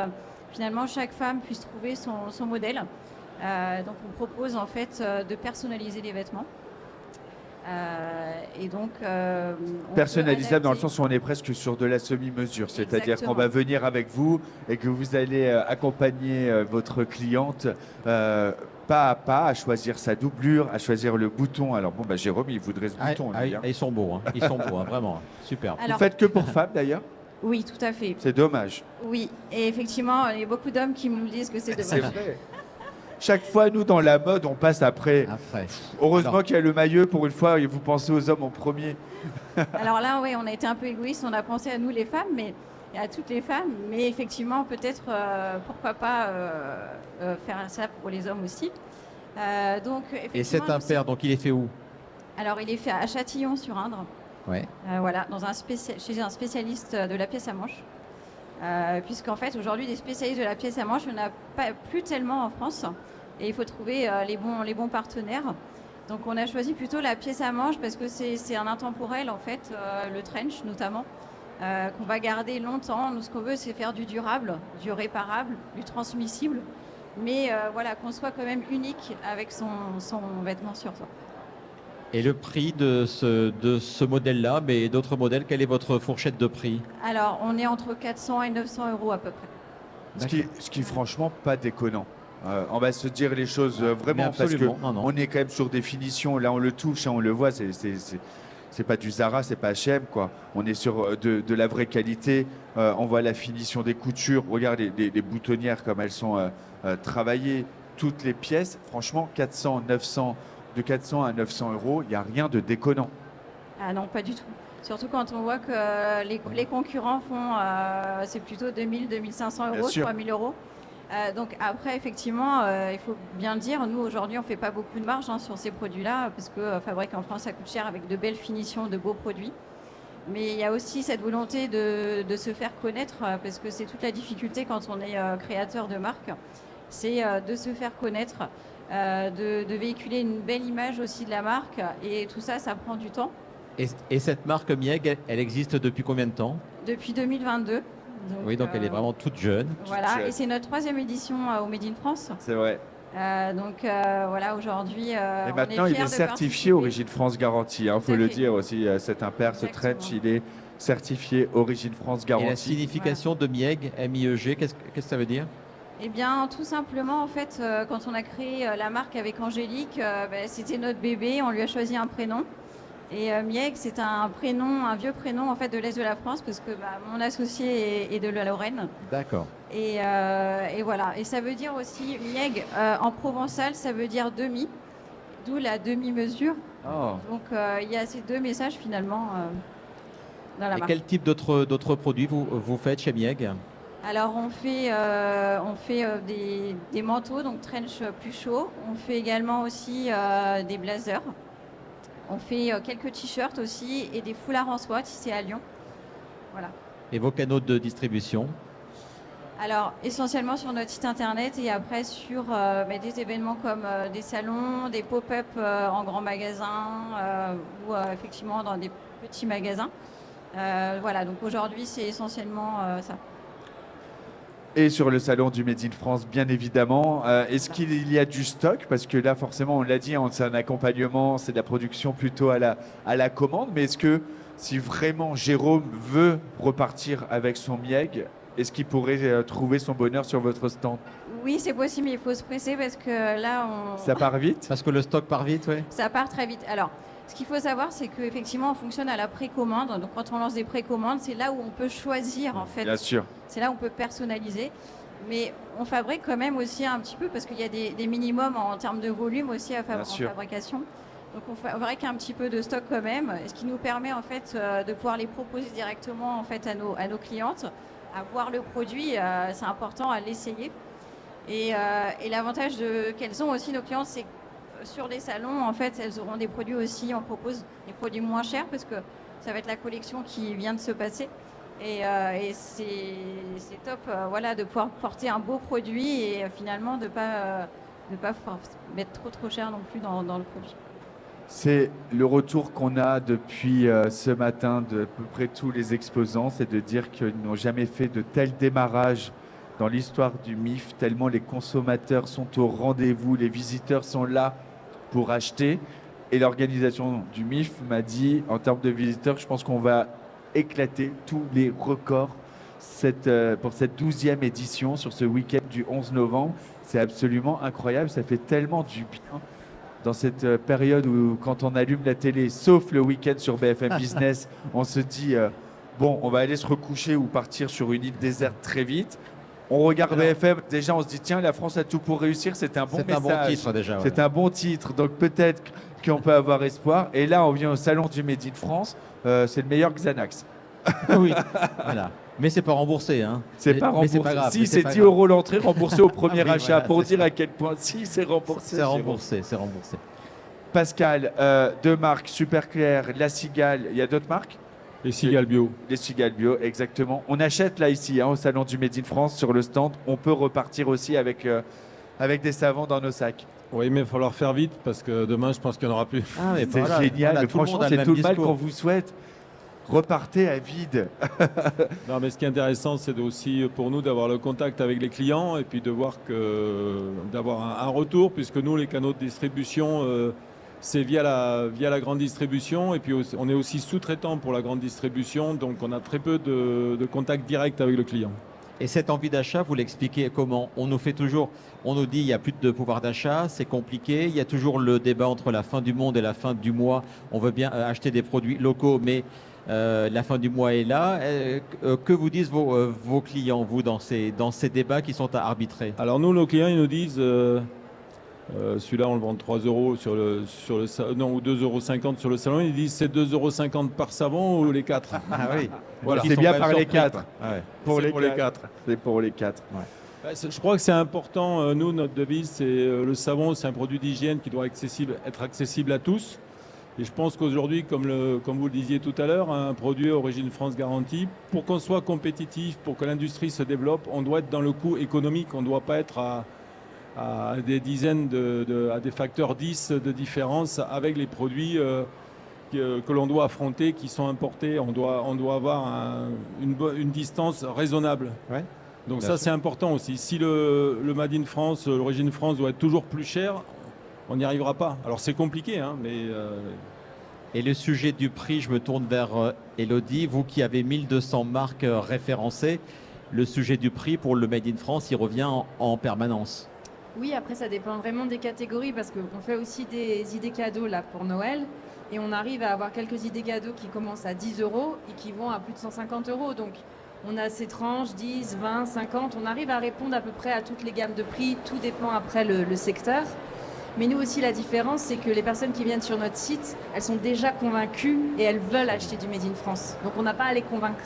[SPEAKER 7] finalement chaque femme puisse trouver son modèle. Donc on propose en fait de personnaliser les vêtements. Et donc on
[SPEAKER 1] Personnalisable
[SPEAKER 7] peut
[SPEAKER 1] dans le
[SPEAKER 7] adapter-
[SPEAKER 1] sens où on est presque sur de la semi-mesure, c'est-à-dire qu'on
[SPEAKER 7] Exactement.
[SPEAKER 1] va venir avec vous et que vous allez accompagner votre cliente pas à pas à choisir sa doublure, à choisir le bouton. Alors bon, Jérôme, il voudrait ce bouton. lui, hein.
[SPEAKER 2] Ils sont beaux, hein. Ils sont beaux, hein, vraiment. Super.
[SPEAKER 1] Vous
[SPEAKER 7] Alors,
[SPEAKER 1] faites que pour femmes d'ailleurs.
[SPEAKER 7] oui, tout à fait.
[SPEAKER 1] C'est dommage.
[SPEAKER 7] Oui, et effectivement, il y a beaucoup d'hommes qui nous disent que c'est
[SPEAKER 1] C'est
[SPEAKER 7] dommage.
[SPEAKER 1] vrai. Chaque fois, nous, dans la mode, on passe après.
[SPEAKER 2] Après.
[SPEAKER 1] Heureusement
[SPEAKER 2] Alors.
[SPEAKER 1] qu'il y a le maillot pour une fois et vous pensez aux hommes en premier.
[SPEAKER 7] Alors là, oui, on a été un peu égoïste, on a pensé à nous les femmes, mais et à toutes les femmes, mais effectivement, peut-être, pourquoi pas faire ça pour les hommes aussi. Donc,
[SPEAKER 2] Et cet
[SPEAKER 7] effectivement,
[SPEAKER 2] impair, donc il est fait où?
[SPEAKER 7] alors il est fait à Châtillon-sur-Indre,
[SPEAKER 2] Ouais.
[SPEAKER 7] voilà, chez un spécialiste de la pièce à manche. Puisqu'en fait, aujourd'hui, des spécialistes de la pièce à manche, il n'y en a pas, plus tellement en France. Et il faut trouver les bons partenaires. Donc, on a choisi plutôt la pièce à manche parce que c'est un intemporel, en fait, le trench notamment, qu'on va garder longtemps. Nous, ce qu'on veut, c'est faire du durable, du réparable, du transmissible. Mais voilà, qu'on soit quand même unique avec son vêtement sur soi.
[SPEAKER 2] Et le prix de ce modèle-là, mais d'autres modèles, quelle est votre fourchette de prix?
[SPEAKER 7] Alors, on est entre 400 et 900 euros à peu près.
[SPEAKER 1] Ce qui est franchement pas déconnant. On va se dire les choses vraiment
[SPEAKER 2] Mais
[SPEAKER 1] parce que
[SPEAKER 2] absolument, non, non.
[SPEAKER 1] on est quand même sur des finitions. Là, on le touche, hein, on le voit. C'est pas du Zara, c'est pas H&M, quoi. On est sur de la vraie qualité. On voit la finition des coutures. Regardez les boutonnières comme elles sont travaillées. Toutes les pièces, franchement, 400, 900, de 400 à 900 euros, il n'y a rien de déconnant.
[SPEAKER 7] Ah non, pas du tout. Surtout quand on voit que les concurrents font, c'est plutôt 2000, 2500
[SPEAKER 1] Bien
[SPEAKER 7] euros,
[SPEAKER 1] sûr.
[SPEAKER 7] 3000 euros. Donc après, effectivement, il faut bien le dire, nous aujourd'hui, on ne fait pas beaucoup de marge hein, sur ces produits-là, parce que fabriquer en France, ça coûte cher avec de belles finitions, de beaux produits. Mais il y a aussi cette volonté de se faire connaître, parce que c'est toute la difficulté quand on est créateur de marque, c'est de se faire connaître, de véhiculer une belle image aussi de la marque, et tout ça, ça prend du temps.
[SPEAKER 2] Et cette marque Mieg, elle existe depuis combien de temps?
[SPEAKER 7] Depuis 2022.
[SPEAKER 2] Oui, donc elle est vraiment toute jeune.
[SPEAKER 7] Voilà,
[SPEAKER 1] jeune.
[SPEAKER 7] et c'est notre 3e édition au Made in France.
[SPEAKER 1] C'est vrai.
[SPEAKER 7] Voilà, aujourd'hui.
[SPEAKER 1] Et maintenant, il est certifié Origine France Garantie. Il faut
[SPEAKER 7] à
[SPEAKER 1] le
[SPEAKER 7] fait.
[SPEAKER 1] dire aussi, cet impair, ce
[SPEAKER 7] Exactement.
[SPEAKER 1] trench, il est certifié Origine France
[SPEAKER 2] Et la
[SPEAKER 1] Garantie.
[SPEAKER 2] signification de Mieg, M-I-E-G, qu'est-ce que ça veut dire?
[SPEAKER 7] Eh bien, tout simplement, en fait, quand on a créé la marque avec Angélique, c'était notre bébé, on lui a choisi un prénom. Et Mieg, c'est un prénom, un vieux prénom en fait de l'Est de la France, parce que mon associé est de la Lorraine.
[SPEAKER 2] D'accord.
[SPEAKER 7] Et voilà. Et ça veut dire aussi, Mieg, en provençal, ça veut dire demi, d'où la demi-mesure.
[SPEAKER 1] Oh.
[SPEAKER 7] Donc, il y a ces deux messages finalement dans la
[SPEAKER 2] Et
[SPEAKER 7] marque.
[SPEAKER 2] quel type d'autres produits vous faites chez Mieg?
[SPEAKER 7] Alors, on fait des manteaux, donc trench plus chaud. On fait également aussi des blazers. On fait quelques t-shirts aussi et des foulards en soie tissés à Lyon. Voilà.
[SPEAKER 2] Et vos canaux de distribution?
[SPEAKER 7] Alors, essentiellement sur notre site internet et après sur des événements comme des salons, des pop-up en grands magasins ou effectivement dans des petits magasins. Voilà, donc aujourd'hui, c'est essentiellement ça.
[SPEAKER 1] Et sur le salon du Made in France, bien évidemment. Est-ce qu'il y a du stock? Parce que là, forcément, on l'a dit, c'est un accompagnement, c'est de la production plutôt à la commande. Mais est-ce que si vraiment Jérôme veut repartir avec son Mieg, est-ce qu'il pourrait trouver son bonheur sur votre stand?
[SPEAKER 7] Oui, c'est possible, mais il faut se presser parce que là,
[SPEAKER 1] Ça part vite?
[SPEAKER 2] Parce que le stock part vite, oui.
[SPEAKER 7] ça part très vite. Alors, ce qu'il faut savoir, c'est qu'effectivement, on fonctionne à la précommande. Donc, quand on lance des précommandes, c'est là où on peut choisir, en fait.
[SPEAKER 1] Bien sûr.
[SPEAKER 7] C'est là où on peut personnaliser. Mais on fabrique quand même aussi un petit peu, parce qu'il y a des minimums en termes de volume aussi
[SPEAKER 1] Bien
[SPEAKER 7] en
[SPEAKER 1] sûr.
[SPEAKER 7] fabrication. Donc, on fabrique un petit peu de stock quand même, ce qui nous permet, en fait, de pouvoir les proposer directement, en fait, à nos clientes. à voir le produit, c'est important à l'essayer. Et l'avantage qu'elles ont aussi, nos clients, c'est que sur les salons, en fait, elles auront des produits aussi, on propose des produits moins chers parce que ça va être la collection qui vient de se passer. Et c'est top voilà, de pouvoir porter un beau produit et finalement de ne pas mettre trop cher non plus dans le produit.
[SPEAKER 1] C'est le retour qu'on a depuis ce matin de à peu près tous les exposants, c'est de dire qu'ils n'ont jamais fait de tel démarrage dans l'histoire du MIF, tellement les consommateurs sont au rendez-vous, les visiteurs sont là pour acheter. Et l'organisation du MIF m'a dit, en termes de visiteurs, je pense qu'on va éclater tous les records pour cette 12e édition sur ce week-end du 11 novembre. C'est absolument incroyable, ça fait tellement du bien dans cette période où quand on allume la télé, sauf le week-end sur BFM Business, on se dit, bon, on va aller se recoucher ou partir sur une île déserte très vite. On regarde BFM, déjà on se dit, tiens, la France a tout pour réussir, c'est un bon message.
[SPEAKER 2] C'est un bon titre déjà.
[SPEAKER 1] C'est un bon titre, donc peut-être qu'on peut avoir espoir. Et là, on vient au salon du Made in France, c'est le meilleur Xanax.
[SPEAKER 2] Oui, voilà. Mais c'est pas remboursé. Hein.
[SPEAKER 1] C'est pas remboursé.
[SPEAKER 2] Pas grave,
[SPEAKER 1] si, c'est 10 € l'entrée, remboursé au premier
[SPEAKER 2] oui,
[SPEAKER 1] achat,
[SPEAKER 2] voilà,
[SPEAKER 1] pour
[SPEAKER 2] c'est
[SPEAKER 1] dire
[SPEAKER 2] ça.
[SPEAKER 1] à quel point, si, c'est remboursé.
[SPEAKER 2] C'est remboursé, c'est remboursé.
[SPEAKER 1] Pascal, deux marques, Super Clair, La Cigale, il y a d'autres marques?
[SPEAKER 4] Les Cigales Bio.
[SPEAKER 1] Les Cigales Bio, exactement. On achète là ici, au salon du Made in France, sur le stand. On peut repartir aussi avec des savons dans nos sacs.
[SPEAKER 4] Oui, mais il va falloir faire vite parce que demain, je pense qu'il n'y en aura plus.
[SPEAKER 2] Ah, mais
[SPEAKER 1] C'est
[SPEAKER 2] voilà,
[SPEAKER 1] génial,
[SPEAKER 2] voilà,
[SPEAKER 1] mais
[SPEAKER 2] tout le
[SPEAKER 1] franchement,
[SPEAKER 2] monde a
[SPEAKER 1] c'est
[SPEAKER 2] le
[SPEAKER 1] tout
[SPEAKER 2] même
[SPEAKER 1] le mal qu'on
[SPEAKER 2] discours.
[SPEAKER 1] vous souhaite. Repartez à vide.
[SPEAKER 4] Non, mais ce qui est intéressant, c'est aussi pour nous d'avoir le contact avec les clients et puis de voir d'avoir un retour, puisque nous, les canaux de distribution, c'est via la grande distribution. Et puis, on est aussi sous-traitant pour la grande distribution, donc on a très peu de contact direct avec le client.
[SPEAKER 2] Et cette envie d'achat, vous l'expliquez comment? On nous dit il n'y a plus de pouvoir d'achat, c'est compliqué. Il y a toujours le débat entre la fin du monde et la fin du mois. On veut bien acheter des produits locaux, mais la fin du mois est là. Que vous disent vos clients, vous, dans ces débats qui sont à arbitrer?
[SPEAKER 4] Alors nous, nos clients, ils nous disent, celui-là, on le vend 3 € ou 2,50 € sur le salon. Ils disent, c'est 2,50 € par savon ou les 4?
[SPEAKER 2] Ah oui.
[SPEAKER 4] Voilà.
[SPEAKER 1] C'est bien par les 4.
[SPEAKER 2] Ouais.
[SPEAKER 1] Pour
[SPEAKER 4] C'est
[SPEAKER 1] les
[SPEAKER 4] pour les
[SPEAKER 1] 4.
[SPEAKER 4] 4.
[SPEAKER 1] C'est pour les 4.
[SPEAKER 4] Je crois que c'est important. Nous, notre devise, c'est le savon, c'est un produit d'hygiène qui doit être accessible à tous. Et je pense qu'aujourd'hui, comme vous le disiez tout à l'heure, un produit Origine France garantie, pour qu'on soit compétitif, pour que l'industrie se développe, on doit être dans le coût économique. On ne doit pas être à des dizaines, à des facteurs 10 de différence avec les produits que l'on doit affronter, qui sont importés. On doit avoir une distance raisonnable.
[SPEAKER 2] Ouais.
[SPEAKER 4] Donc
[SPEAKER 2] Bien
[SPEAKER 4] ça,
[SPEAKER 2] sûr.
[SPEAKER 4] c'est important aussi. Si le Made in France, l'Origine France doit être toujours plus cher, on n'y arrivera pas. Alors c'est compliqué, hein, mais...
[SPEAKER 2] Et le sujet du prix, je me tourne vers Elodie. Vous qui avez 1200 marques référencées, le sujet du prix pour le Made in France, il revient en permanence.
[SPEAKER 3] Oui, après ça dépend vraiment des catégories parce qu'on fait aussi des idées cadeaux là pour Noël et on arrive à avoir quelques idées cadeaux qui commencent à 10 € et qui vont à plus de 150 €. Donc on a ces tranches 10, 20, 50. On arrive à répondre à peu près à toutes les gammes de prix. Tout dépend après le secteur. Mais nous aussi, la différence, c'est que les personnes qui viennent sur notre site, elles sont déjà convaincues et elles veulent acheter du Made in France. Donc on n'a pas à les convaincre.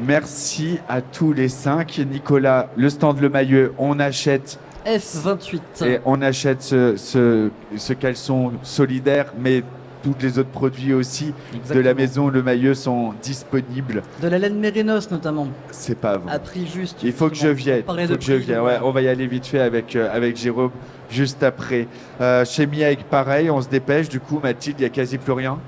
[SPEAKER 1] Merci à tous les 5. Nicolas, le stand Le Maillot, on achète
[SPEAKER 5] F28.
[SPEAKER 1] et on achète ce caleçon solidaire, mais tous les autres produits aussi de la
[SPEAKER 5] Exactement.
[SPEAKER 1] maison Le Maillot sont disponibles.
[SPEAKER 5] De la laine mérinos notamment,
[SPEAKER 1] C'est pas vrai.
[SPEAKER 5] à prix juste.
[SPEAKER 1] Il faut que je vienne.
[SPEAKER 5] On parlait
[SPEAKER 1] Faut
[SPEAKER 5] de
[SPEAKER 1] que je
[SPEAKER 5] prix,
[SPEAKER 1] vienne. Ouais, on va y aller vite fait avec Jérôme juste après. Chez Mieg, pareil, on se dépêche. Du coup, Mathilde, il n'y a quasi plus rien.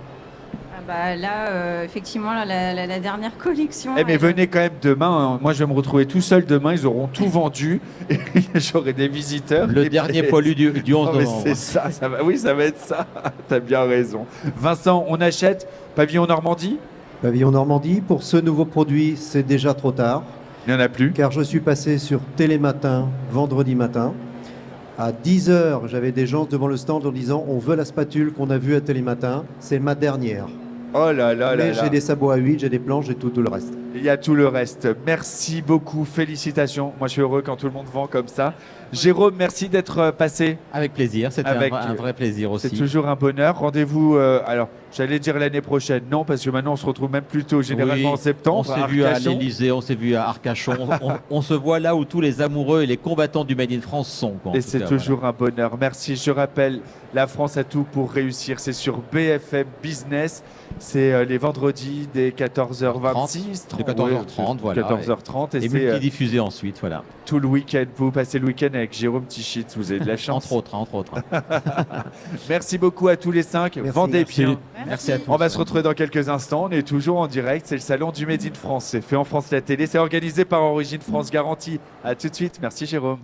[SPEAKER 7] Ah bah là, effectivement, là, la dernière collection.
[SPEAKER 1] Eh mais venez quand même demain. Hein. Moi, je vais me retrouver tout seul demain. Ils auront tout vendu. Et j'aurai des visiteurs.
[SPEAKER 2] Le
[SPEAKER 1] Et
[SPEAKER 2] dernier
[SPEAKER 1] puis-
[SPEAKER 2] pollu du 11
[SPEAKER 1] Non, mais
[SPEAKER 2] novembre.
[SPEAKER 1] c'est ça, oui, ça va être ça. T'as bien raison. Vincent, on achète Pavillon Normandie?
[SPEAKER 6] Pavillon Normandie, pour ce nouveau produit, c'est déjà trop tard,
[SPEAKER 1] Il n'y en a plus.
[SPEAKER 6] car je suis passé sur Télématin vendredi matin. À 10 h, j'avais des gens devant le stand en disant « On veut la spatule qu'on a vue à Télématin, c'est ma dernière. »
[SPEAKER 1] Oh là là là
[SPEAKER 6] Mais
[SPEAKER 1] là.
[SPEAKER 6] j'ai des sabots à huile, j'ai des planches, j'ai tout le reste.
[SPEAKER 1] Il y a tout le reste. Merci beaucoup, félicitations. Moi, je suis heureux quand tout le monde vend comme ça. Jérôme, merci d'être passé.
[SPEAKER 2] Avec plaisir, c'était
[SPEAKER 1] Avec-
[SPEAKER 2] un vrai plaisir
[SPEAKER 1] C'est
[SPEAKER 2] aussi.
[SPEAKER 1] toujours un bonheur. Rendez-vous, alors, j'allais dire l'année prochaine, non, parce que maintenant, on se retrouve même plus tôt, généralement
[SPEAKER 2] Oui,
[SPEAKER 1] en septembre.
[SPEAKER 2] on s'est vu à
[SPEAKER 1] Arcachon.
[SPEAKER 2] l'Elysée, on s'est vu à Arcachon. On se voit là où tous les amoureux et les combattants du Made in France sont. Quoi, en
[SPEAKER 1] Et
[SPEAKER 2] tout
[SPEAKER 1] c'est
[SPEAKER 2] cas,
[SPEAKER 1] toujours un bonheur. Merci. Je rappelle, La France a tout pour réussir. C'est sur BFM Business. C'est les vendredis dès 14h26.
[SPEAKER 2] De 14h30, voilà.
[SPEAKER 1] 14h30.
[SPEAKER 2] Et
[SPEAKER 1] Et c'est
[SPEAKER 2] multidiffusé ensuite, voilà.
[SPEAKER 1] tout le week-end. Vous passez le week-end avec Jérôme Tichit. Vous avez de la chance.
[SPEAKER 2] Entre autres, entre autres.
[SPEAKER 1] Merci beaucoup à tous les 5.
[SPEAKER 6] Merci.
[SPEAKER 1] Vendez bien.
[SPEAKER 2] Merci à tous.
[SPEAKER 1] On va se retrouver dans quelques instants. On est toujours en direct. C'est le salon du Made in France. C'est fait en France la télé. C'est organisé par Origine France Garantie. À tout de suite. Merci Jérôme.